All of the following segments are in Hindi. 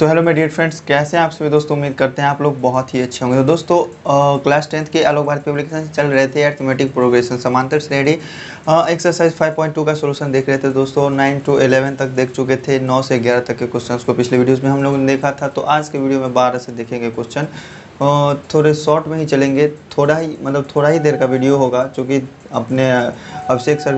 तो हेलो मेरे डियर फ्रेंड्स, कैसे हैं आप सभी दोस्तों। उम्मीद करते हैं आप लोग बहुत ही अच्छे होंगे। तो दोस्तों क्लास 10th के आलोक भारत पब्लिकेशन चल रहे थे अरिथमेटिक प्रोग्रेशन समांतर श्रेणी एक्सरसाइज 5.2 का सॉल्यूशन देख रहे थे दोस्तों। 9 to 11 तक देख चुके थे, 9 से 11 तक के क्वेश्चंस को पिछले वीडियोस में हम लोगों ने देखा था। तो आज के वीडियो में 12 से देखेंगे क्वेश्चन। थोड़े शॉर्ट में ही चलेंगे, थोड़ा ही देर का वीडियो होगा, क्योंकि अपने अभिषेक सर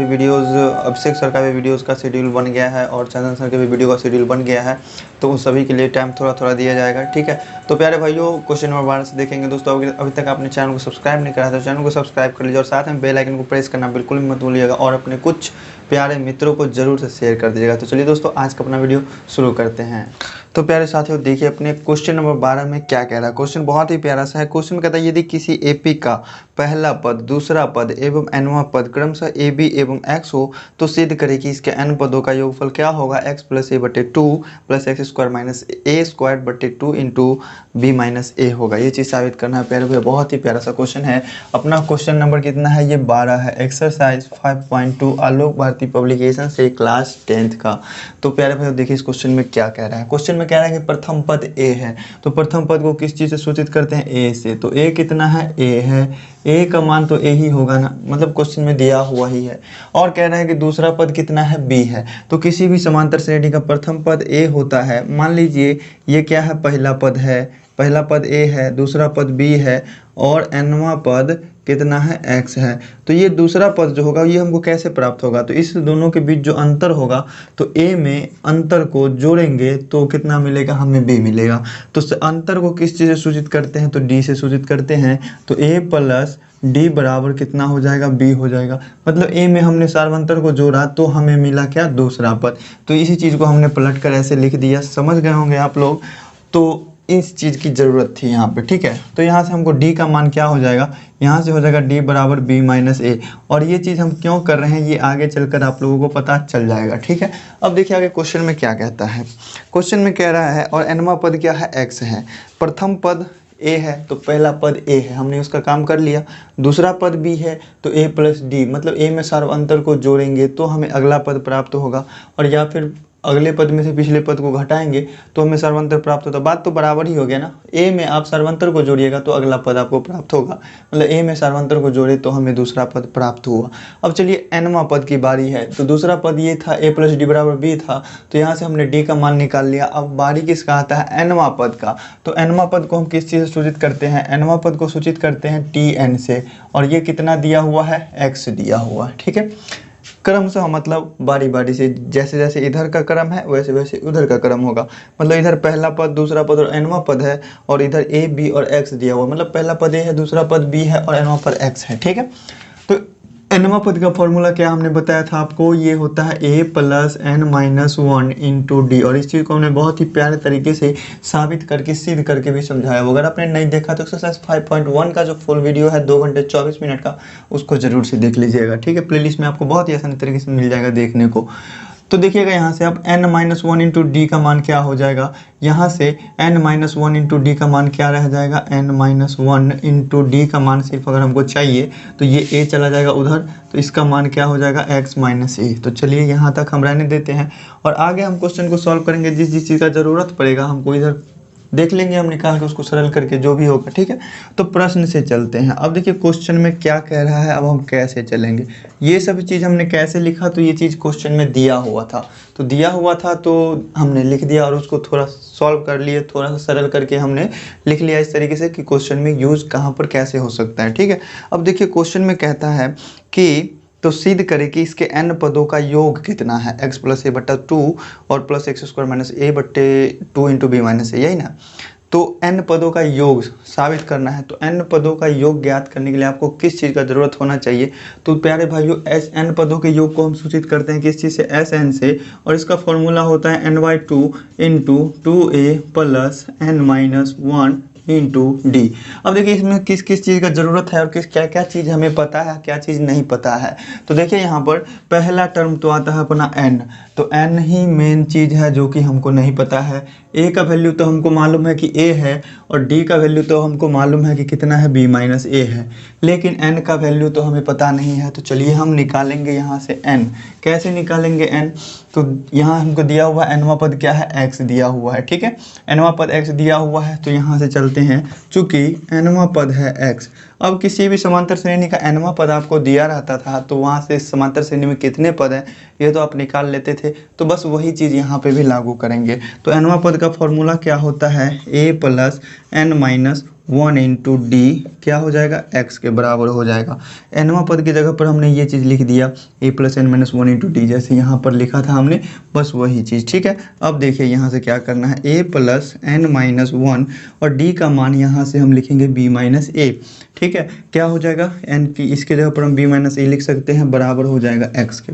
का भी वीडियोस का शेड्यूल बन गया है और चंदन सर के भी वीडियो का शेड्यूल बन गया है। तो उन सभी के लिए टाइम थोड़ा थोड़ा दिया जाएगा, ठीक है। तो प्यारे भाइयों, क्वेश्चन नंबर 12 से देखेंगे दोस्तों। अभी तक आपने चैनल को सब्सक्राइब नहीं करा तो चैनल को सब्सक्राइब कर लीजिए और साथ में बेल आइकन को प्रेस करना बिल्कुल भी मत भूलिएगा और अपने कुछ प्यारे मित्रों को जरूर से शेयर कर दीजिएगा। तो चलिए दोस्तों, आज का अपना वीडियो शुरू करते हैं। तो प्यारे साथियों, देखिए अपने क्वेश्चन नंबर 12 में क्या कह रहा है। क्वेश्चन बहुत ही प्यारा सा है। क्वेश्चन में कहता है यदि किसी एपी का पहला पद, दूसरा पद एवं nवां पद क्रमशः ए बी एवं x हो तो सिद्ध करे कि इसके n पदों का योगफल क्या होगा। x प्लस ए बटे 2 प्लस एक्स स्क्वायर माइनस ए स्क्वायर बटे 2 इंटू बी माइनस ए होगा। ये चीज़ साबित करना है प्यारे भैया। बहुत ही प्यारा सा क्वेश्चन है। अपना क्वेश्चन नंबर कितना है, ये 12 है। एक्सरसाइज 5.2 आलोक भारती पब्लिकेशन से क्लास 10th का। तो प्यारे भैया देखिए इस क्वेश्चन में क्या कह रहा है। क्वेश्चन में कह रहा है कि प्रथम पद ए है, तो प्रथम पद को किस चीज़ से सूचित करते हैं, ए से। तो ए कितना है, ए है। ए का मान तो ए ही होगा ना, मतलब क्वेश्चन में दिया हुआ ही है। और कह रहा है कि दूसरा पद कितना है, बी है। तो किसी भी समांतर श्रेणी का प्रथम पद ए होता है। मान लीजिए ये क्या है, पहला पद है, पहला पद ए है, दूसरा पद बी है और nवां पद कितना है, x है। तो ये दूसरा पद जो होगा ये हमको कैसे प्राप्त होगा, तो इस दोनों के बीच जो अंतर होगा तो a में अंतर को जोड़ेंगे तो कितना मिलेगा, हमें b मिलेगा। तो अंतर को किस चीज़ से सूचित करते हैं, तो d से सूचित करते हैं। तो a प्लस d बराबर कितना हो जाएगा, b हो जाएगा। मतलब a में हमने सार्वंतर को जोड़ा तो हमें मिला क्या, दूसरा पद। तो इसी चीज़ को हमने पलट कर ऐसे लिख दिया। समझ गए होंगे आप लोग। तो इस चीज़ की ज़रूरत थी यहाँ पे, ठीक है। तो यहाँ से हमको d का मान क्या हो जाएगा, यहाँ से हो जाएगा d बराबर b माइनस ए। और ये चीज़ हम क्यों कर रहे हैं ये आगे चलकर आप लोगों को पता चल जाएगा, ठीक है। अब देखिए आगे क्वेश्चन में क्या कहता है। क्वेश्चन में कह रहा है और nवां पद क्या है, x है। प्रथम पद a है तो पहला पद a है, हमने उसका काम कर लिया। दूसरा पद b है तो a प्लस डी, मतलब a में सार्वंतर को जोड़ेंगे तो हमें अगला पद प्राप्त होगा, और या फिर अगले पद में से पिछले पद को घटाएंगे तो हमें सर्वंतर प्राप्त होता है। बात तो बराबर ही हो गया ना। ए में आप सर्वंतर को जोड़िएगा तो अगला पद आपको प्राप्त होगा, मतलब ए में सर्वंतर को जोड़े तो हमें दूसरा पद प्राप्त हुआ। अब चलिए nवां पद की बारी है। तो दूसरा पद ये था, a प्लस डी बराबर बी था, तो यहाँ से हमने d का मान निकाल लिया। अब बारी किसका आता है, nवां पद का। तो nवां पद को हम किस चीज़ से सूचित करते हैं, nवां पद को सूचित करते हैं tn से। और ये कितना दिया हुआ है, x दिया हुआ है, ठीक है। क्रम से मतलब बारी बारी से, जैसे जैसे इधर का क्रम है वैसे वैसे उधर का क्रम होगा। मतलब इधर पहला पद, दूसरा पद और nवां पद है, और इधर a b और x दिया हुआ, मतलब पहला पद a है, दूसरा पद b है और nवां पद x है, ठीक है। तो nवां पद का फॉर्मूला क्या हमने बताया था आपको, ये होता है a plus n minus 1 into D. और इस चीज़ को हमने बहुत ही प्यारे तरीके से साबित करके, सिद्ध करके भी समझाया। अगर आपने नहीं देखा तो एक्सरसाइज 5.1 का जो फुल वीडियो है 2 घंटे 24 मिनट का, उसको जरूर से देख लीजिएगा, ठीक है। प्लेलिस्ट में आपको बहुत ही आसानी तरीके से मिल जाएगा देखने को। तो देखिएगा यहाँ से अब n माइनस 1 इंटू डी का मान क्या हो जाएगा, यहाँ से n माइनस 1 इंटू डी का मान क्या रह जाएगा, n माइनस 1 इंटू डी का मान सिर्फ अगर हमको चाहिए तो ये a चला जाएगा उधर, तो इसका मान क्या हो जाएगा, x माइनस ए। तो चलिए यहाँ तक हम रहने देते हैं और आगे हम क्वेश्चन को सॉल्व करेंगे। जिस जिस चीज़ का ज़रूरत पड़ेगा हमको इधर देख लेंगे हम निकाल के, उसको सरल करके जो भी होगा, ठीक है। तो प्रश्न से चलते हैं। अब देखिए क्वेश्चन में क्या कह रहा है, अब हम कैसे चलेंगे। ये सब चीज़ हमने कैसे लिखा, तो ये चीज़ क्वेश्चन में दिया हुआ था, तो दिया हुआ था तो हमने लिख दिया और उसको थोड़ा सॉल्व कर लिए, थोड़ा सा सरल करके हमने लिख लिया इस तरीके से कि क्वेश्चन में यूज़ कहाँ पर कैसे हो सकता है, ठीक है। अब देखिए क्वेश्चन में कहता है कि तो सिद्ध करें कि इसके n पदों का योग कितना है, x प्लस ए बटा 2 और प्लस एक्स स्क्वायर माइनस ए बटे 2 इंटू बी माइनस ए, यही ना। तो n पदों का योग साबित करना है। तो n पदों का योग ज्ञात करने के लिए आपको किस चीज़ का ज़रूरत होना चाहिए, तो प्यारे भाइयों n पदों के योग को हम सूचित करते हैं किस चीज़ से, Sn से। और इसका फॉर्मूला होता है n/2 into 2a plus n minus 1 into D. अब देखिए इसमें किस किस चीज़ का ज़रूरत है और किस क्या क्या चीज़ हमें पता है, क्या चीज़ नहीं पता है। तो देखिए यहाँ पर पहला टर्म तो आता है अपना n, तो n ही मेन चीज़ है जो कि हमको नहीं पता है। a का वैल्यू तो हमको मालूम है कि a है और d का वैल्यू तो हमको मालूम है कि कितना है b माइनस a है, लेकिन n का वैल्यू तो हमें पता नहीं है। तो चलिए हम निकालेंगे यहाँ से n। कैसे निकालेंगे n? तो यहाँ हमको दिया हुआ nवां पद क्या है, x दिया हुआ है, ठीक है। nवां पद x दिया हुआ है तो यहाँ से चलते हैं, चूँकि nवां पद है x। अब किसी भी समांतर श्रेणी का nवां पद आपको दिया रहता था तो वहाँ से समांतर श्रेणी में कितने पद हैं ये तो आप निकाल लेते थे, तो बस वही चीज़ यहाँ पे भी लागू करेंगे। तो nवां पद का फॉर्मूला क्या होता है, a plus n minus 1 into D क्या हो जाएगा, x के बराबर हो जाएगा। nवां पद की जगह पर हमने ये चीज़ लिख दिया a plus N minus 1 into D, जैसे यहाँ पर लिखा था हमने, बस वही चीज़, ठीक है। अब देखिए यहाँ से क्या करना है, a प्लस एन माइनस 1 और d का मान यहाँ से हम लिखेंगे b माइनस a, ठीक है। क्या हो जाएगा, n की इसके जगह पर हम b माइनस a लिख सकते हैं, बराबर हो जाएगा x के।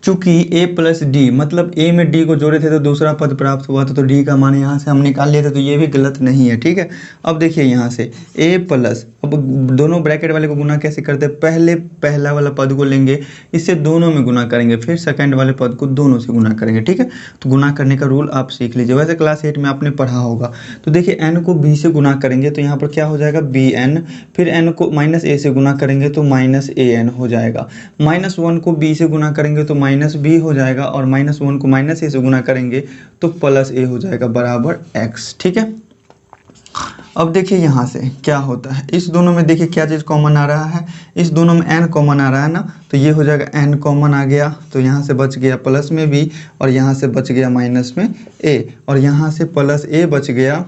चूँकि a प्लस डी मतलब a में d को जोड़े थे तो दूसरा पद प्राप्त हुआ था, तो d का मान यहाँ से हम निकाल लिए थे, तो ये भी गलत नहीं है, ठीक है। अब देखिए यहाँ से a प्लस, अब दोनों ब्रैकेट वाले को गुना कैसे करते हैं, पहले पहला वाला पद को लेंगे, इससे दोनों में गुना करेंगे, फिर सेकंड वाले पद को दोनों से गुना करेंगे, ठीक है। तो गुना करने का रूल आप सीख लीजिए, वैसे क्लास 8 में आपने पढ़ा होगा। तो देखिए n को b से गुना करेंगे तो यहाँ पर क्या हो जाएगा bn, फिर n को माइनस a से गुना करेंगे तो माइनस an हो जाएगा, -1 को b से गुना करेंगे तो माइनस b हो जाएगा, और -1 को माइनस a से गुना करेंगे तो प्लस a हो जाएगा बराबर x, ठीक है। अब देखिए यहाँ से क्या होता है, इस दोनों में देखिए क्या चीज़ कॉमन आ रहा है, इस दोनों में n कॉमन आ रहा है ना, तो ये हो जाएगा n कॉमन आ गया, तो यहाँ से बच गया प्लस में b और यहाँ से बच गया माइनस में a, और यहाँ से प्लस a बच गया,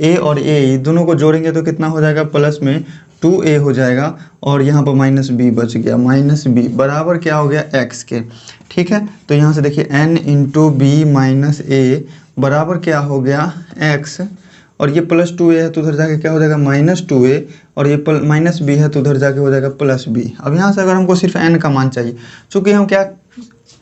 a और a दोनों को जोड़ेंगे तो कितना हो जाएगा, प्लस में 2a हो जाएगा, और यहाँ पर माइनस b बच गया, माइनस b बराबर क्या हो गया, x के, ठीक है। तो यहाँ से देखिए n into B minus a बराबर क्या हो गया, x, और ये प्लस 2a है तो उधर जाके क्या हो जाएगा, माइनस 2a, और ये माइनस b है तो उधर जाके हो जाएगा प्लस b। अब यहाँ से अगर हमको सिर्फ n का मान चाहिए, चूँकि हम क्या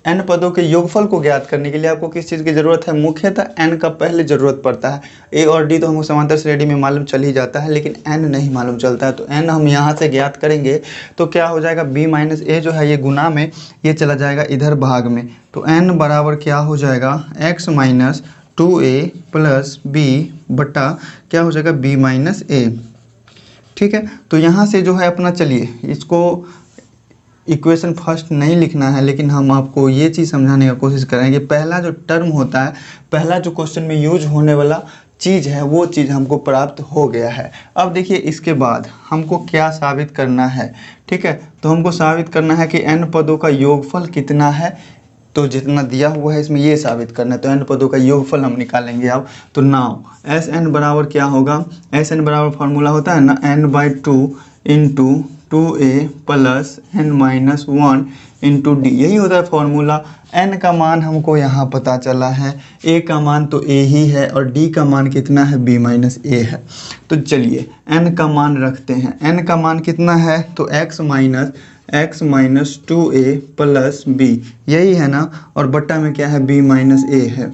n पदों के योगफल को ज्ञात करने के लिए आपको किस चीज़ की ज़रूरत है, मुख्यतः n का पहले ज़रूरत पड़ता है। a और d तो हमको समांतर श्रेणी में मालूम चल ही जाता है, लेकिन n नहीं मालूम चलता है, तो n हम यहाँ से ज्ञात करेंगे तो क्या हो जाएगा, b माइनस a जो है ये गुना में, ये चला जाएगा इधर भाग में, तो n बराबर क्या हो जाएगा, x minus 2a plus b बटा क्या हो जाएगा, b माइनस a, ठीक है। तो यहाँ से जो है अपना, चलिए इसको इक्वेशन फर्स्ट नहीं लिखना है, लेकिन हम आपको ये चीज़ समझाने का कोशिश करेंगे, पहला जो टर्म होता है, पहला जो क्वेश्चन में यूज होने वाला चीज़ है वो चीज़ हमको प्राप्त हो गया है। अब देखिए इसके बाद हमको क्या साबित करना है, ठीक है। तो हमको साबित करना है कि n पदों का योगफल कितना है, तो जितना दिया हुआ है इसमें ये साबित करना है, तो n पदों का योगफल हम निकालेंगे अब। तो नाउ Sn बराबर क्या होगा, Sn बराबर फार्मूला होता है ना n/2 into 2a plus n minus 1 into D, यही होता है फॉर्मूला। n का मान हमको यहाँ पता चला है, a का मान तो a ही है और d का मान कितना है, b माइनस a है। तो चलिए n का मान रखते हैं, n का मान कितना है, तो x minus 2a plus b, यही है ना, और बट्टा में क्या है, b माइनस a है,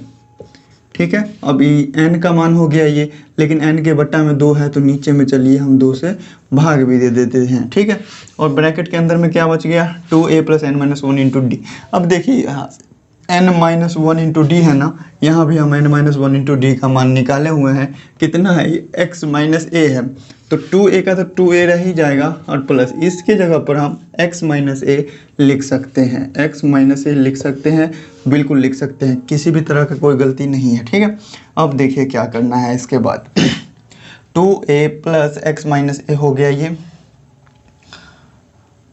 ठीक है। अब n का मान हो गया ये, लेकिन n के बट्टा में 2 है तो नीचे में चलिए हम 2 से भाग भी दे देते हैं, ठीक है। और ब्रैकेट के अंदर में क्या बच गया, 2a plus n minus 1 into D. अब देखिए यहाँ से n माइनस 1 इंटू डी है ना, यहाँ भी हम n माइनस 1 इंटू डी का मान निकाले हुए हैं, कितना है ये, x माइनस a है, तो 2a का तो 2a रह ही जाएगा, और प्लस इसके जगह पर हम x माइनस a लिख सकते हैं, x माइनस a लिख सकते हैं, बिल्कुल लिख सकते हैं, किसी भी तरह का कोई गलती नहीं है, ठीक है। अब देखिए क्या करना है इसके बाद, 2a plus x minus a हो गया ये,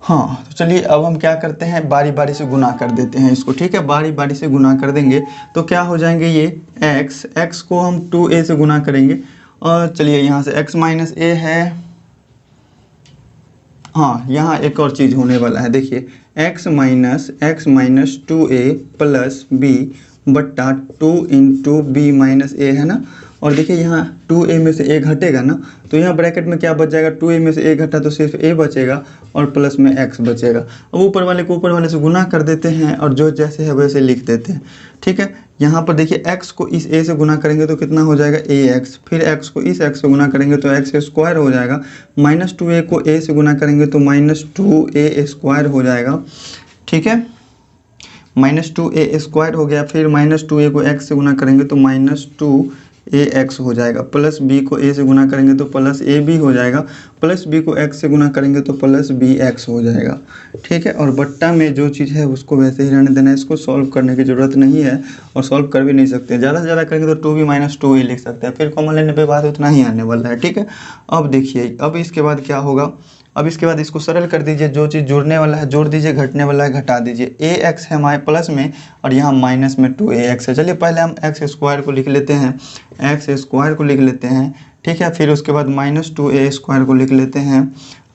हाँ। तो चलिए अब हम क्या करते हैं, बारी बारी से गुना कर देते हैं इसको, ठीक है। बारी बारी से गुना कर देंगे तो क्या हो जाएंगे ये x को हम 2a से गुना करेंगे, और चलिए यहाँ से x माइनस a है, हाँ यहाँ एक और चीज़ होने वाला है, देखिए x minus 2a plus b बट्टा 2 इंटू बी माइनस a है ना, और देखिए यहाँ 2a में से a घटेगा ना, तो यहाँ ब्रैकेट में क्या बच जाएगा, 2a में से a घटा तो सिर्फ a बचेगा और प्लस में x बचेगा। अब ऊपर वाले को ऊपर वाले से गुना कर देते हैं और जो जैसे है वैसे लिख देते हैं। ठीक है, यहाँ पर देखिए x को इस a से गुना करेंगे तो कितना हो जाएगा ax, फिर x को इस x से गुना करेंगे तो x स्क्वायर हो जाएगा, -2a को a से गुना करेंगे तो -2a स्क्वायर हो जाएगा। ठीक है, -2a स्क्वायर हो गया, फिर -2a को x से गुना करेंगे तो -2ax हो जाएगा, प्लस b को a से गुना करेंगे तो प्लस ab हो जाएगा, प्लस b को x से गुना करेंगे तो प्लस bx हो जाएगा। ठीक है, और बट्टा में जो चीज़ है उसको वैसे ही रहने देना है, इसको सॉल्व करने की ज़रूरत नहीं है और सॉल्व कर भी नहीं सकते। ज़्यादा से ज़्यादा करेंगे तो 2b - 2a लिख सकते हैं, फिर कॉमन लेने पे बाद उतना ही आने वाला है। ठीक है, अब देखिए अब इसके बाद क्या होगा, अब इसके बाद इसको सरल कर दीजिए, जो चीज़ जुड़ने वाला है जोड़ दीजिए, घटने वाला है घटा दीजिए। ax है हमारे प्लस में और यहाँ माइनस में 2ax है। चलिए पहले हम x स्क्वायर को लिख लेते हैं, x स्क्वायर को लिख लेते हैं। ठीक है, फिर उसके बाद -2a स्क्वायर को लिख लेते हैं,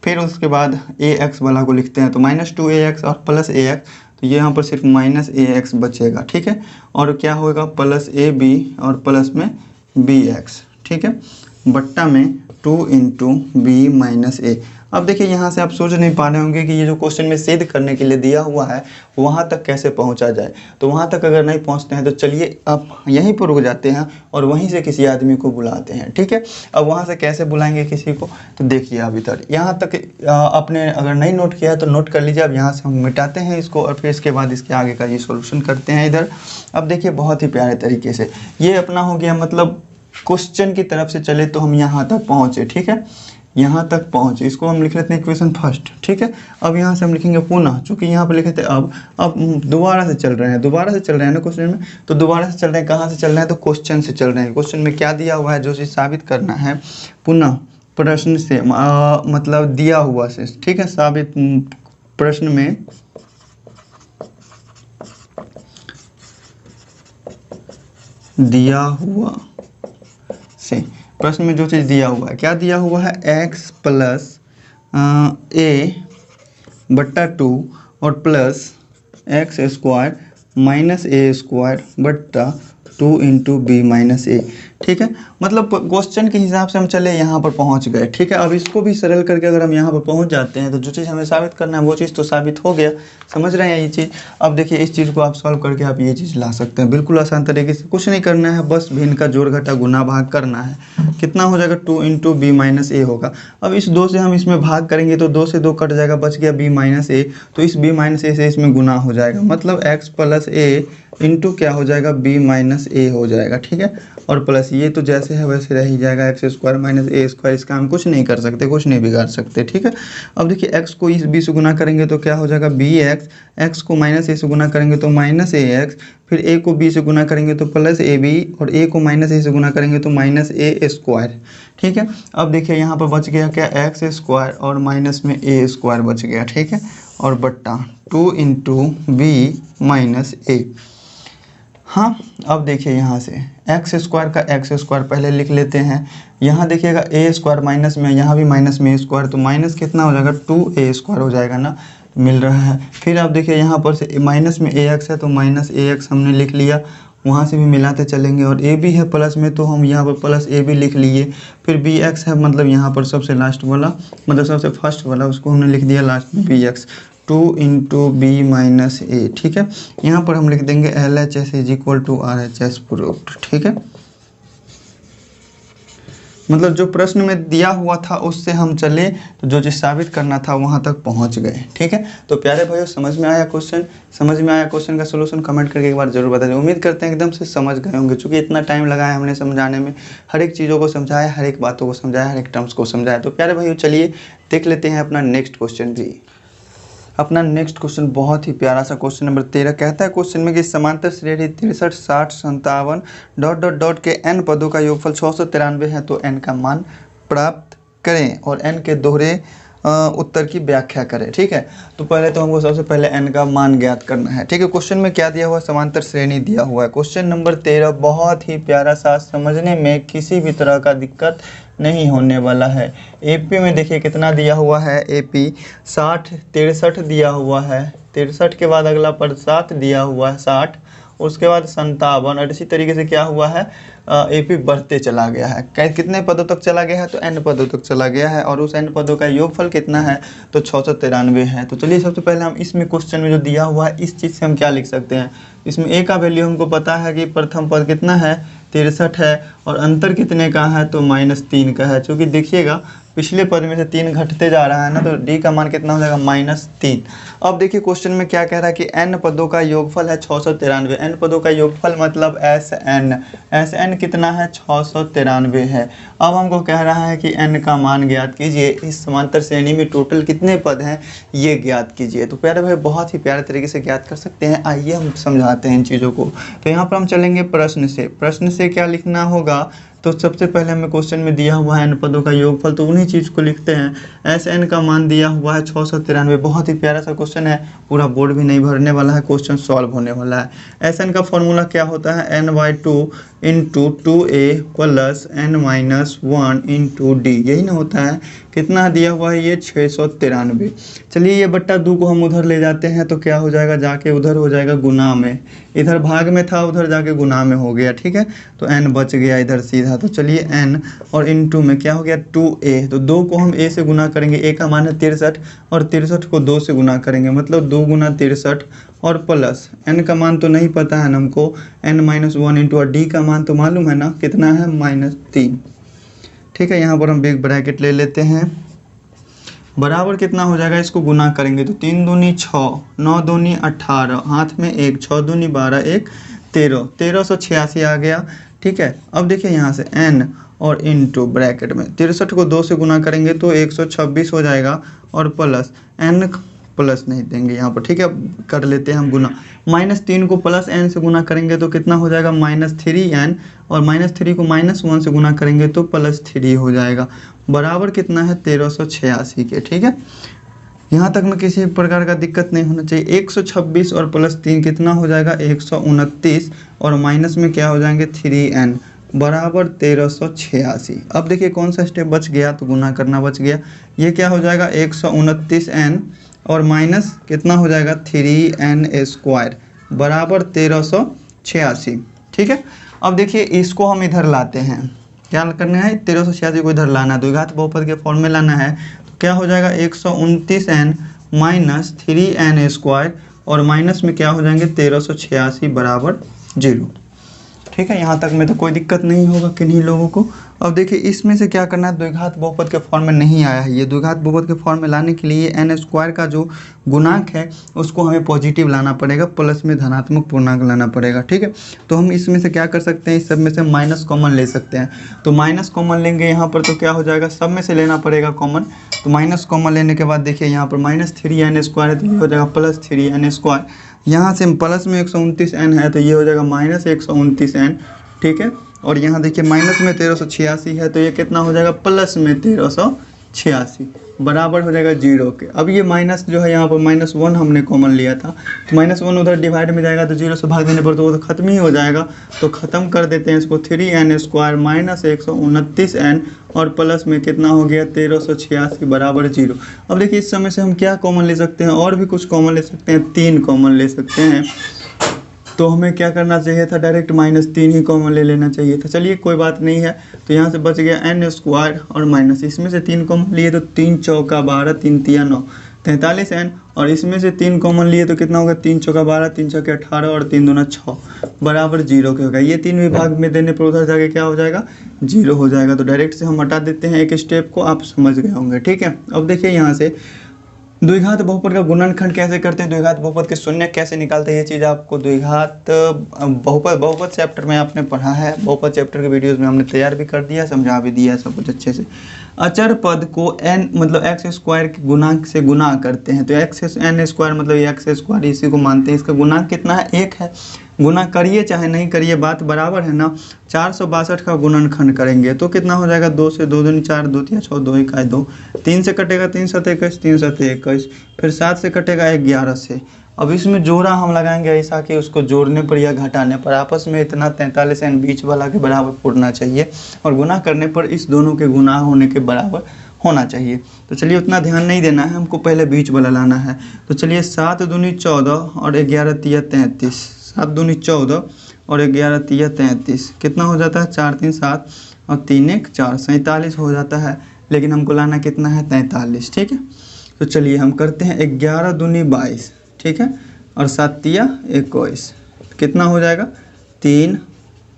फिर उसके बाद ax वाला को लिखते हैं, तो -2ax और प्लस ax, तो ये यहाँ पर सिर्फ -ax बचेगा। ठीक है, और क्या होगा प्लस ab और प्लस में bx। ठीक है, बट्टा में 2 × b - a। अब देखिए यहाँ से आप सोच नहीं पा रहे होंगे कि ये जो क्वेश्चन में सिद्ध करने के लिए दिया हुआ है वहाँ तक कैसे पहुँचा जाए। तो वहाँ तक अगर नहीं पहुँचते हैं तो चलिए आप यहीं पर रुक जाते हैं और वहीं से किसी आदमी को बुलाते हैं। ठीक है, अब वहाँ से कैसे बुलाएंगे किसी को, तो देखिए अब इधर यहाँ तक आपने अगर नहीं नोट किया है तो नोट कर लीजिए। अब यहाँ से हम मिटाते हैं इसको और फिर इसके बाद इसके आगे का ये सोल्यूशन करते हैं इधर। अब देखिए बहुत ही प्यारे तरीके से ये अपना हो गया, मतलब क्वेश्चन की तरफ से चले तो हम यहाँ तक पहुँचे। ठीक है, यहाँ तक पहुँचे, इसको हम लिख लेते हैं इक्वेशन फर्स्ट। ठीक है, अब यहाँ से हम लिखेंगे पुनः, चूँकि यहाँ पर लिखे थे अब दोबारा से चल रहे हैं ना क्वेश्चन में, तो दोबारा से चल रहे हैं, कहाँ से चल रहे हैं, तो क्वेश्चन से चल रहे हैं। क्वेश्चन में क्या दिया हुआ है, जो चीज़ साबित करना है पुनः प्रश्न से मतलब दिया हुआ से। ठीक है, साबित प्रश्न में दिया हुआ से, प्रश्न में जो चीज़ दिया हुआ है, क्या दिया हुआ है, x + a/2 और plus x² - a² 2 × b - a। ठीक है, मतलब क्वेश्चन के हिसाब से हम चले यहाँ पर पहुँच गए। ठीक है, अब इसको भी सरल करके अगर हम यहाँ पर पहुँच जाते हैं तो जो चीज़ हमें साबित करना है वो चीज़ तो साबित हो गया। समझ रहे हैं ये चीज़। अब देखिए इस चीज़ को आप सॉल्व करके आप ये चीज़ ला सकते हैं बिल्कुल आसान तरीके से। कुछ नहीं करना है, बस भिन्न का जोड़ घटा गुना भाग करना है। कितना हो जाएगा, 2 × b - a होगा। अब इस 2 से हम इसमें भाग करेंगे तो 2 से 2 कट जाएगा, बच गया b - a, तो इस b - a से इसमें गुना हो जाएगा, मतलब x + a इंटू क्या हो जाएगा, b - a हो जाएगा। ठीक है, और प्लस ये तो जैसे है वैसे रह ही जाएगा, x² - a²। इसका हम कुछ नहीं कर सकते, कुछ नहीं बिगाड़ सकते। ठीक है, अब देखिए x को इस b से गुना करेंगे तो क्या हो जाएगा, bx, x को -a से गुना करेंगे तो -ax, फिर a को b से गुना करेंगे तो प्लस ab और a को -a से गुना करेंगे तो -a²। ठीक है, अब देखिए यहाँ पर बच गया क्या, x² और माइनस में a² बच गया। ठीक है, और बट्टा 2 × b - a। हाँ, अब देखिए यहाँ से x² का x² पहले लिख लेते हैं। यहाँ देखिएगा a² माइनस में, यहाँ भी माइनस में a², तो माइनस कितना हो जाएगा, 2a² हो जाएगा ना, मिल रहा है। फिर आप देखिए यहाँ पर से माइनस में ax है तो -ax हमने लिख लिया, वहाँ से भी मिलाते चलेंगे, और ab है प्लस में तो हम यहाँ पर प्लस ab लिख लिए। फिर bx है, मतलब यहाँ पर सबसे लास्ट वाला, मतलब सबसे फर्स्ट वाला, उसको हमने लिख दिया लास्ट में bx, 2 × b - a। ठीक है, यहाँ पर हम लिख देंगे LHS = RHS प्रूव्ड। ठीक है, मतलब जो प्रश्न में दिया हुआ था उससे हम चले तो जो चीज़ साबित करना था वहाँ तक पहुँच गए। ठीक है, तो प्यारे भाइयों समझ में आया क्वेश्चन, समझ में आया क्वेश्चन का सोल्यूशन, कमेंट करके एक बार जरूर बता दें। उम्मीद करते हैं एकदम से समझ गए होंगे, क्योंकि इतना टाइम लगाया हमने समझाने में, हर एक चीज़ों को समझाया, हर एक बातों को समझाया, हर एक टर्म्स को समझाया। तो प्यारे भाइयों चलिए देख लेते हैं अपना नेक्स्ट क्वेश्चन भी। अपना नेक्स्ट क्वेश्चन बहुत ही प्यारा सा क्वेश्चन नंबर 13 कहता है क्वेश्चन में कि समांतर श्रेणी 63, 60, 57 ... के n पदों का योगफल 693 है, तो n का मान प्राप्त करें और n के दोहरे उत्तर की व्याख्या करें। ठीक है, तो पहले तो हमको सबसे पहले n का मान ज्ञात करना है। ठीक है, क्वेश्चन में क्या दिया हुआ है, समांतर श्रेणी दिया हुआ है। क्वेश्चन नंबर 13 बहुत ही प्यारा सा, समझने में किसी भी तरह का दिक्कत नहीं होने वाला है। AP में देखिए कितना दिया हुआ है, AP 60, 63 दिया हुआ है, 63 के बाद अगला पद 7 दिया हुआ है, 60, उसके बाद 57 और इसी तरीके से क्या हुआ है AP बढ़ते चला गया है। कितने पदों तक चला गया है तो n पदों तक चला गया है और उस n पदों का योगफल कितना है तो 693 है। तो चलिए सबसे पहले हम इसमें क्वेश्चन में जो दिया हुआ है इस चीज़ से हम क्या लिख सकते हैं। इसमें a का वैल्यू हमको पता है कि प्रथम पद कितना है 63 है और अंतर कितने का है तो -3 का है। चूँकि देखिएगा पिछले पद में से 3 घटते जा रहा है ना, तो d का मान कितना हो जाएगा -3। अब देखिए क्वेश्चन में क्या कह रहा है कि n पदों का योगफल है 693। n पदों का योगफल मतलब Sn कितना है 693 है। अब हमको कह रहा है कि n का मान ज्ञात कीजिए। इस समांतर श्रेणी में टोटल कितने पद हैं ये ज्ञात कीजिए। तो प्यारे भाई बहुत ही प्यारे तरीके से ज्ञात कर सकते हैं। आइए हम समझाते हैं इन चीज़ों को। तो यहाँ पर हम चलेंगे प्रश्न से क्या लिखना होगा। तो सबसे पहले हमें क्वेश्चन में दिया हुआ है n पदों का योगफल, तो उन्हीं चीज़ को लिखते हैं। Sn का मान दिया हुआ है 693। बहुत ही प्यारा सा क्वेश्चन है, पूरा बोर्ड भी नहीं भरने वाला है, क्वेश्चन सॉल्व होने वाला है। Sn का फॉर्मूला क्या होता है n/2 × 2a plus n-1 × d, यही ना होता है। कितना दिया हुआ है ये 693। चलिए ये बट्टा 2 को हम उधर ले जाते हैं तो क्या हो जाएगा, जाके उधर हो जाएगा गुना में। इधर भाग में था उधर जाके गुना में हो गया, ठीक है। तो n बच गया इधर सीधा। तो चलिए n और इनटू में क्या हो गया 2a, तो 2 को हम a से गुना करेंगे, a का मान है 63 और 63 को 2 से गुना करेंगे मतलब 2 × 63 और प्लस n का मान तो नहीं पता है हमको, n-1 × d का मान तो मालूम है ना कितना है -3, ठीक है। यहाँ पर हम बिग ब्रैकेट ले लेते हैं, बराबर कितना हो जाएगा, इसको गुना करेंगे तो 3 दूनी 6, 9 दूनी 18, हाथ में 1, 6 दूनी 12, 1 13, 1386 आ गया, ठीक है। अब देखिए यहाँ से n और इनटू ब्रैकेट में 63 को 2 से गुना करेंगे तो 126 हो जाएगा और प्लस n प्लस नहीं देंगे यहाँ पर, ठीक है। कर लेते हैं हम गुना, -3 को प्लस n से गुना करेंगे तो कितना हो जाएगा -3n और -3 को -1 से गुना करेंगे तो +3 हो जाएगा, बराबर कितना है 1386 के, ठीक है। यहाँ तक में किसी प्रकार का दिक्कत नहीं होना चाहिए। 126 और +3 कितना हो जाएगा 129 और माइनस में क्या हो जाएंगे 3n बराबर 1386। अब देखिए कौन सा स्टेप बच गया, तो गुना करना बच गया। ये क्या हो जाएगा 129n और माइनस कितना हो जाएगा 3n² बराबर 1386, ठीक है। अब देखिए इसको हम इधर लाते हैं, क्या करना है 1386 को इधर लाना है, द्विघात बहुपद के फॉर्म में लाना है। तो क्या हो जाएगा 129n माइनस 3n² और माइनस में क्या हो जाएंगे 1386 बराबर 0, ठीक है। यहाँ तक में तो कोई दिक्कत नहीं होगा किन्हीं लोगों को। अब देखिए इसमें से क्या करना है, द्विघात बहुपद के फॉर्म में नहीं आया है ये। द्विघात बहुपद के फॉर्म में लाने के लिए n² का जो गुणांक है उसको हमें पॉजिटिव लाना पड़ेगा, प्लस में धनात्मक पूर्णांक लाना पड़ेगा, ठीक है। तो हम इसमें से क्या कर सकते हैं, इस सब में से माइनस कॉमन ले सकते हैं। तो माइनस कॉमन लेंगे यहाँ पर तो क्या हो जाएगा, सब में से लेना पड़ेगा कॉमन। तो माइनस कॉमन लेने के बाद देखिए यहाँ पर -3n² है तो ये हो जाएगा +3n²। यहाँ से प्लस में 129n है तो ये हो जाएगा -129n, ठीक है। और यहाँ देखिए माइनस में 1386 है तो ये कितना हो जाएगा प्लस में 1386 बराबर हो जाएगा 0 के। अब ये माइनस जो है यहाँ पर -1 हमने कॉमन लिया था तो -1 उधर डिवाइड में जाएगा तो 0 से भाग देने पर तो वो तो खत्म ही हो जाएगा। तो ख़त्म कर देते हैं इसको, 3n² माइनस 129n और प्लस में कितना हो गया 1386 बराबर 0। अब देखिए इस समय से हम क्या कॉमन ले सकते हैं, और भी कुछ कॉमन ले सकते हैं, 3 कॉमन ले सकते हैं। तो हमें क्या करना चाहिए था, डायरेक्ट -3 ही कॉमन ले लेना चाहिए था। चलिए कोई बात नहीं है। तो यहाँ से बच गया n² और माइनस, इसमें से 3 कॉमन लिए तो 3 चौका 12, 3 तिया 9, 43n और इसमें से 3 कॉमन लिए तो कितना होगा 3 चौका 12, 3 चौके 18 और 3 दूना 6 बराबर 0 के होगा। ये 3 विभाग में देने पर उधर जाके क्या हो जाएगा 0 हो जाएगा। तो डायरेक्ट से हम हटा देते हैं एक स्टेप को, आप समझ गए होंगे, ठीक है। अब देखिए यहाँ से द्विघात बहुपद का गुणनखंड कैसे करते हैं, द्विघात बहुपद के शून्य कैसे निकालते हैं, ये चीज़ आपको द्विघात बहुपद चैप्टर में आपने पढ़ा है। बहुपद चैप्टर के वीडियोस में हमने तैयार भी कर दिया, समझा भी दिया सब कुछ अच्छे से। अचर पद को n मतलब x² के गुणांक से गुना करते हैं। तो n² मतलब x², इसी को मानते हैं। इसका गुणांक कितना है 1 है। गुना करिए चाहे नहीं करिए बात बराबर है ना। 462 का गुणनखंड करेंगे तो कितना हो जाएगा 2 से 2 दूनी 4, 2 तिया 6, 2 1 2, 3 से कटेगा 3 7 21, 3 7 21, फिर 7 से कटेगा 11 से। अब इसमें जोड़ा हम लगाएंगे ऐसा कि उसको जोड़ने पर या घटाने पर आपस में इतना 43n बीच वाला के बराबर पूरना चाहिए और गुना करने पर इस दोनों के गुना होने के बराबर होना चाहिए। तो चलिए उतना ध्यान नहीं देना है, हमको पहले बीच वाला लाना है। तो चलिए 7 दूनी 14 और 11 तिया 33, 7 दूनी 14 और 11 तिया 33, कितना हो जाता है 4 3 7 और 3 1 4, 47 हो जाता है। लेकिन हमको लाना कितना है 43, ठीक है। तो चलिए हम करते हैं 11 दूनी 22, ठीक है, और 7 तिया 21, कितना हो जाएगा 3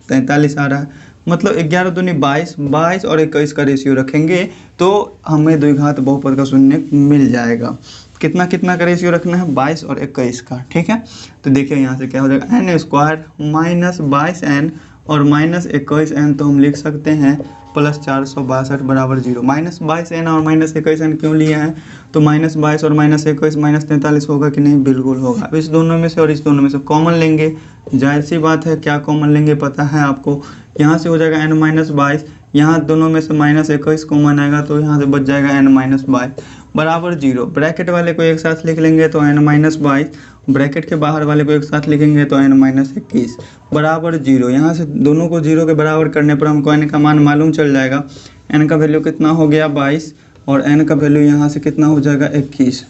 43 आ रहा है। मतलब 11 दूनी 22, 22 और 21 का रेशियो रखेंगे तो हमें द्विघात बहुपद का शून्य मिल जाएगा। कितना कितना का रेशियो रखना है 22 और 21 का, ठीक है। तो देखिए यहाँ से क्या हो जाएगा n स्क्वायर माइनस 22n और माइनस 21n, तो हम लिख सकते हैं प्लस 462 बराबर 0। माइनस 22n और माइनस 21n क्यों लिए हैं, तो माइनस 22 और माइनस 21 माइनस 43 होगा कि नहीं, बिल्कुल होगा। अब इस दोनों में से और इस दोनों में से कॉमन लेंगे, जाहिर सी बात है क्या कॉमन लेंगे पता है आपको। यहाँ से हो जाएगा n माइनस 22, यहाँ दोनों में से माइनस 21 कॉमन आएगा तो यहाँ से बच जाएगा n माइनस 22 बराबर 0। ब्रैकेट वाले को एक साथ लिख लेंगे तो n माइनस 22, ब्रैकेट के बाहर वाले को एक साथ लिखेंगे तो n माइनस 21 बराबर 0। यहाँ से दोनों को 0 के बराबर करने पर हमको n का मान मालूम चल जाएगा। n का वैल्यू कितना हो गया 22 और n का वैल्यू यहाँ से कितना हो जाएगा 21,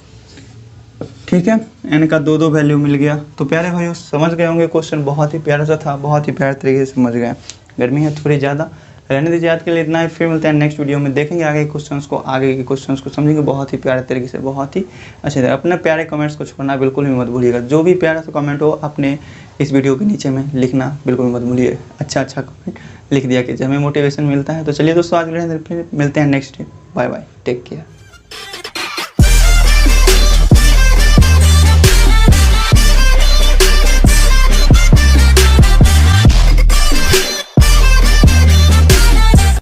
ठीक है। n का दो वैल्यू मिल गया। तो प्यारे भाइयों समझ गए होंगे, क्वेश्चन बहुत ही प्यारा सा था, बहुत ही प्यारे तरीके से समझ गए। गर्मी है थोड़ी ज़्यादा, रहने दीजिए आज के लिए इतना ही। फिर मिलते हैं नेक्स्ट वीडियो में, देखेंगे आगे के क्वेश्चंस को समझेंगे बहुत ही प्यारे तरीके से, बहुत ही अच्छे से। अपने प्यारे कमेंट्स को छोड़ना बिल्कुल भी मत भूलिएगा, जो भी प्यारा सा कमेंट हो अपने इस वीडियो के नीचे में लिखना बिल्कुल मत भूलिए। अच्छा कमेंट लिख दिया कीजिए, हमें मोटिवेशन मिलता है। तो चलिए दोस्तों आज के लिए फिर मिलते हैं next day, bye bye, take care.